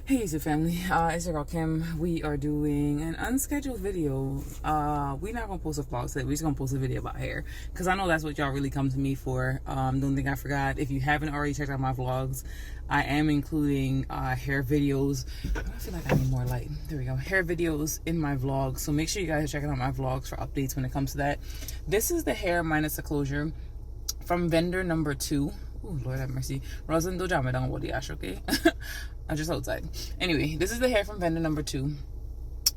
Hey YouTube family, it's your girl Kim. We are doing an unscheduled video. We're not gonna post a vlog today. We're just gonna post a video about hair because I know that's what y'all really come to me for. Don't think I forgot. If you haven't already checked out my vlogs, I am including hair videos. I feel like I need more light. There we go. Hair videos in my vlogs. So make sure you guys are checking out my vlogs for updates when it comes to that. This is the hair minus the closure from vendor number 2. Oh, Lord have mercy. Rosin do jame down body ash, okay? I'm just outside. Anyway, this is the hair from vendor number 2.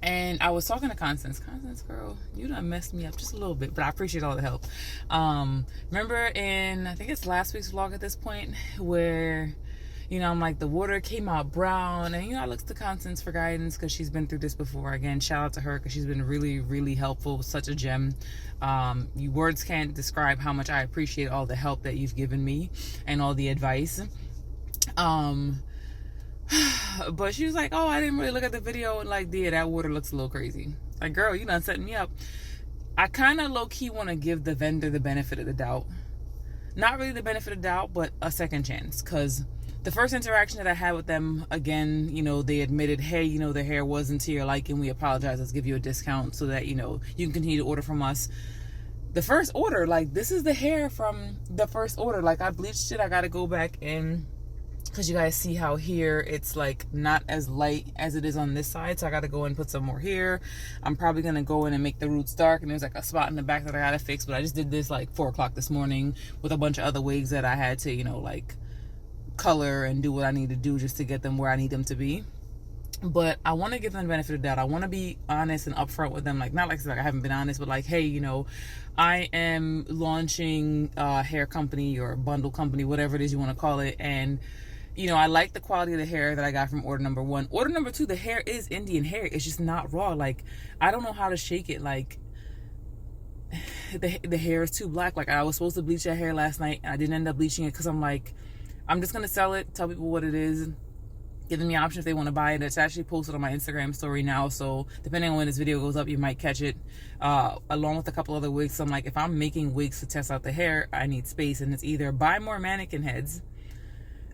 And I was talking to Constance. Constance, girl, you done messed me up just a little bit, but I appreciate all the help. Remember in, I think it's last week's vlog at this point, where, you know, I'm like, the water came out brown. And, you know, I looked to Constance for guidance because she's been through this before. Again, shout out to her because she's been really, really helpful. Such a gem. You words can't describe how much I appreciate all the help that you've given me and all the advice. But she was like, oh, I didn't really look at the video and like, yeah, that water looks a little crazy. Like, girl, you done setting me up. I kind of low-key want to give the vendor the benefit of the doubt. Not really the benefit of the doubt, but a second chance. Because the first interaction that I had with them, again, you know, they admitted, hey, you know, the hair wasn't to your liking. We apologize. Let's give you a discount so that, you know, you can continue to order from us. The first order, like, this is the hair from the first order. Like, I bleached it. I got to go back and... because you guys see how here it's like not as light as it is on this side, so I got to go and put some more here. I'm probably gonna go in and make the roots dark, and there's like a spot in the back that I gotta fix, but I just did this like 4 o'clock this morning with a bunch of other wigs that I had to, you know, like color and do what I need to do just to get them where I need them to be. But I want to give them the benefit of the doubt. I want to be honest and upfront with them. Like, not like I haven't been honest, but like, hey, you know, I am launching a hair company or bundle company, whatever it is you want to call it, and you know, I like the quality of the hair that I got from order number 1. Order number 2, the hair is Indian hair. It's just not raw. Like, I don't know how to shake it. Like, the hair is too black. Like, I was supposed to bleach that hair last night, and I didn't end up bleaching it because I'm like, I'm just going to sell it, tell people what it is, give them the option if they want to buy it. It's actually posted on my Instagram story now, so depending on when this video goes up, you might catch it, along with a couple other wigs. So I'm like, if I'm making wigs to test out the hair, I need space, and it's either buy more mannequin heads,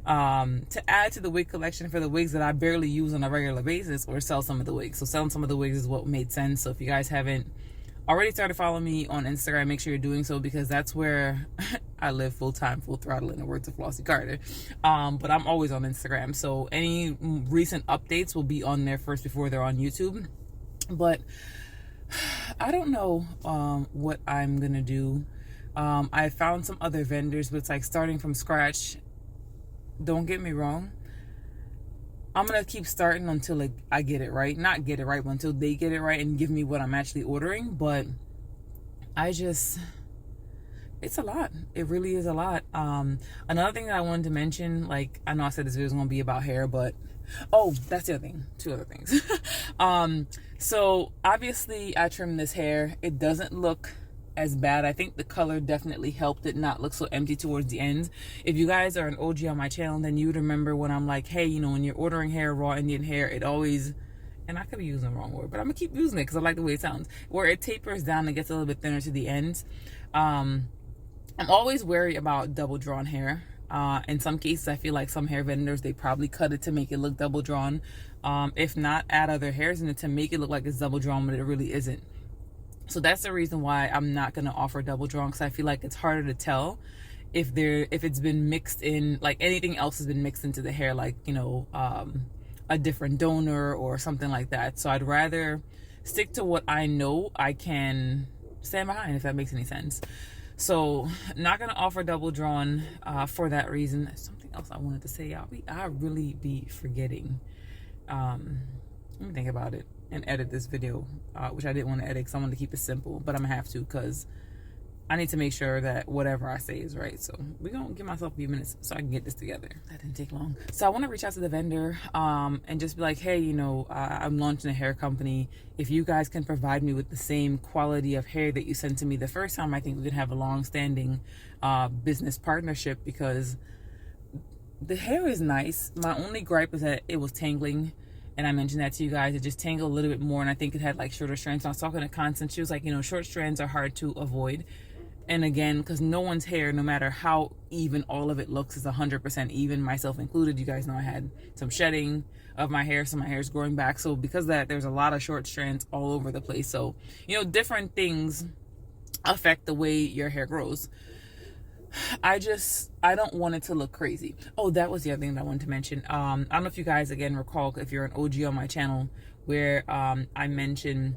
to add to the wig collection for the wigs that I barely use on a regular basis, or sell some of the wigs. So selling some of the wigs is what made sense. So if you guys haven't already started following me on Instagram, make sure you're doing so, because that's where I live full-time, full throttle, in the words of Flossie Carter. But I'm always on Instagram, so any recent updates will be on there first before they're on YouTube. But I don't know what I'm gonna do. I found some other vendors, but it's like starting from scratch. Don't get me wrong, I'm gonna keep starting until like I get it right. Not get it right, but until they get it right and give me what I'm actually ordering. But it's a lot. It really is a lot. Another thing that I wanted to mention, like, I know I said this video is gonna be about hair, but oh, that's the other thing. 2 other things. So obviously I trimmed this hair. It doesn't look as bad. I think the color definitely helped it not look so empty towards the ends. If you guys are an OG on my channel, then you would remember when I'm like, hey, you know, when you're ordering hair, raw Indian hair, it always, and I could be using the wrong word, but I'm gonna keep using it because I like the way it sounds, where it tapers down and gets a little bit thinner to the ends. I'm always wary about double drawn hair. In some cases, I feel like some hair vendors, they probably cut it to make it look double drawn. If not, add other hairs in it to make it look like it's double drawn, but it really isn't. So that's the reason why I'm not going to offer double drawn, because I feel like it's harder to tell if it's been mixed in, like anything else has been mixed into the hair, like, you know, a different donor or something like that. So I'd rather stick to what I know I can stand behind, if that makes any sense. So not going to offer double drawn for that reason. Something else I wanted to say, y'all, I really be forgetting. Let me think about it and edit this video, which I didn't want to edit because I wanted to keep it simple, but I'm gonna have to because I need to make sure that whatever I say is right. So we're gonna give myself a few minutes so I can get this together. That didn't take long. So I want to reach out to the vendor and just be like, hey, you know, I'm launching a hair company. If you guys can provide me with the same quality of hair that you sent to me the first time, I think we could have a long-standing business partnership, because the hair is nice. My only gripe is that it was tangling. And I mentioned that to you guys. It just tangled a little bit more, and I think it had like shorter strands. So I was talking to Constance. She was like, you know, short strands are hard to avoid. And again, because no one's hair, no matter how even all of it looks, is 100% even, myself included. You guys know I had some shedding of my hair, so my hair is growing back. So because of that, there's a lot of short strands all over the place. So, you know, different things affect the way your hair grows. I don't want it to look crazy. Oh, that was the other thing that I wanted to mention. I don't know if you guys, again, recall, if you're an OG on my channel, where I mentioned,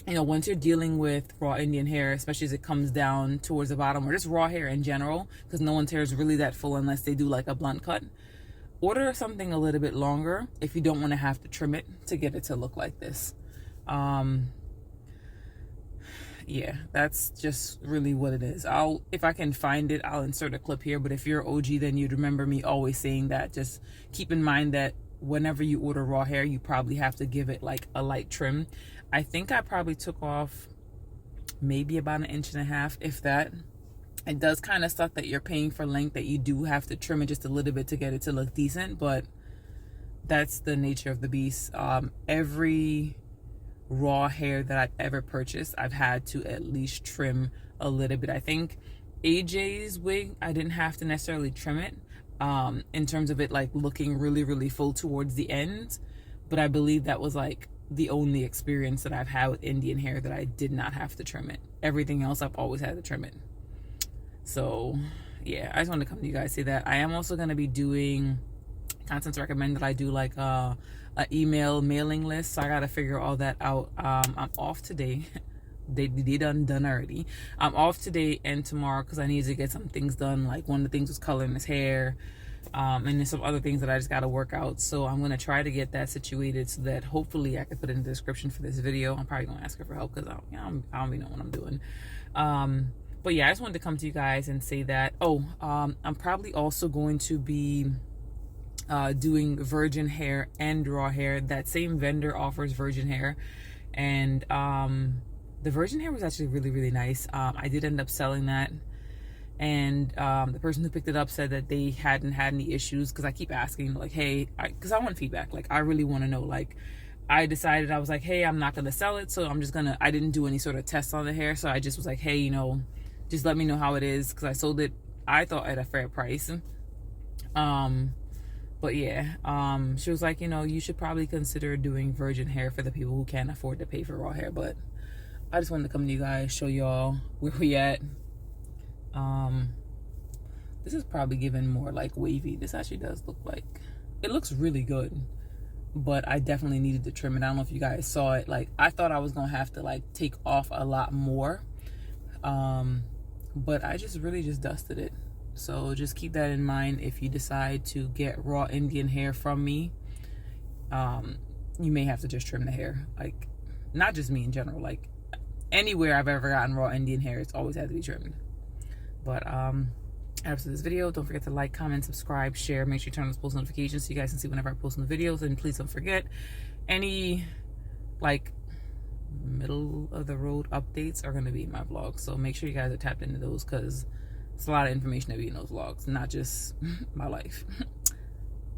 you know, once you're dealing with raw Indian hair, especially as it comes down towards the bottom, or just raw hair in general, because no one's hair is really that full unless they do like a blunt cut, order something a little bit longer if you don't want to have to trim it to get it to look like this. Yeah, that's just really what it is. If I can find it, I'll insert a clip here. But if you're OG, then you'd remember me always saying that. Just keep in mind that whenever you order raw hair, you probably have to give it like a light trim. I think I probably took off maybe about 1.5 inches, if that. It does kind of suck that you're paying for length, that you do have to trim it just a little bit to get it to look decent, but that's the nature of the beast. Every raw hair that I've ever purchased, I've had to at least trim a little bit. I think AJ's wig, I didn't have to necessarily trim it in terms of it like looking really, really full towards the end, but I believe that was like the only experience that I've had with Indian hair that I did not have to trim it. Everything else I've always had to trim it. So yeah, I just wanted to come to you guys, say that. I am also going to be doing content to recommend that I do like a email mailing list, so I got to figure all that out. I'm off today. They done already. I'm off today and tomorrow because I need to get some things done. Like one of the things was coloring his hair. And there's some other things that I just got to work out. So I'm going to try to get that situated so that hopefully I can put it in the description for this video. I'm probably going to ask her for help because I don't even know what I'm doing. But yeah, I just wanted to come to you guys and say that. I'm probably also going to be doing virgin hair and raw hair. That same vendor offers virgin hair. And the virgin hair was actually really, really nice. I did end up selling that. And the person who picked it up said that they hadn't had any issues, because I keep asking, like, hey, because I want feedback. Like, I really want to know. Like, I decided, I was like, hey, I'm not going to sell it, so I'm just going to, I didn't do any sort of tests on the hair, so I just was like, hey, you know, just let me know how it is, because I sold it, I thought, at a fair price. But yeah, she was like, you know, you should probably consider doing virgin hair for the people who can't afford to pay for raw hair. But I just wanted to come to you guys, show y'all where we at. This is probably giving more like wavy. This actually does look like, it looks really good, but I definitely needed to trim it. I don't know if you guys saw it. Like, I thought I was gonna have to like take off a lot more, but I just really just dusted it. So just keep that in mind if you decide to get raw Indian hair from me. You may have to just trim the hair. Like, not just me in general, like anywhere I've ever gotten raw Indian hair, it's always had to be trimmed. But after this video, don't forget to like, comment, subscribe, share. Make sure you turn on those post notifications so you guys can see whenever I post new videos. And please don't forget, any like middle of the road updates are going to be in my vlog, so make sure you guys are tapped into those, because it's a lot of information to be in those vlogs, not just my life.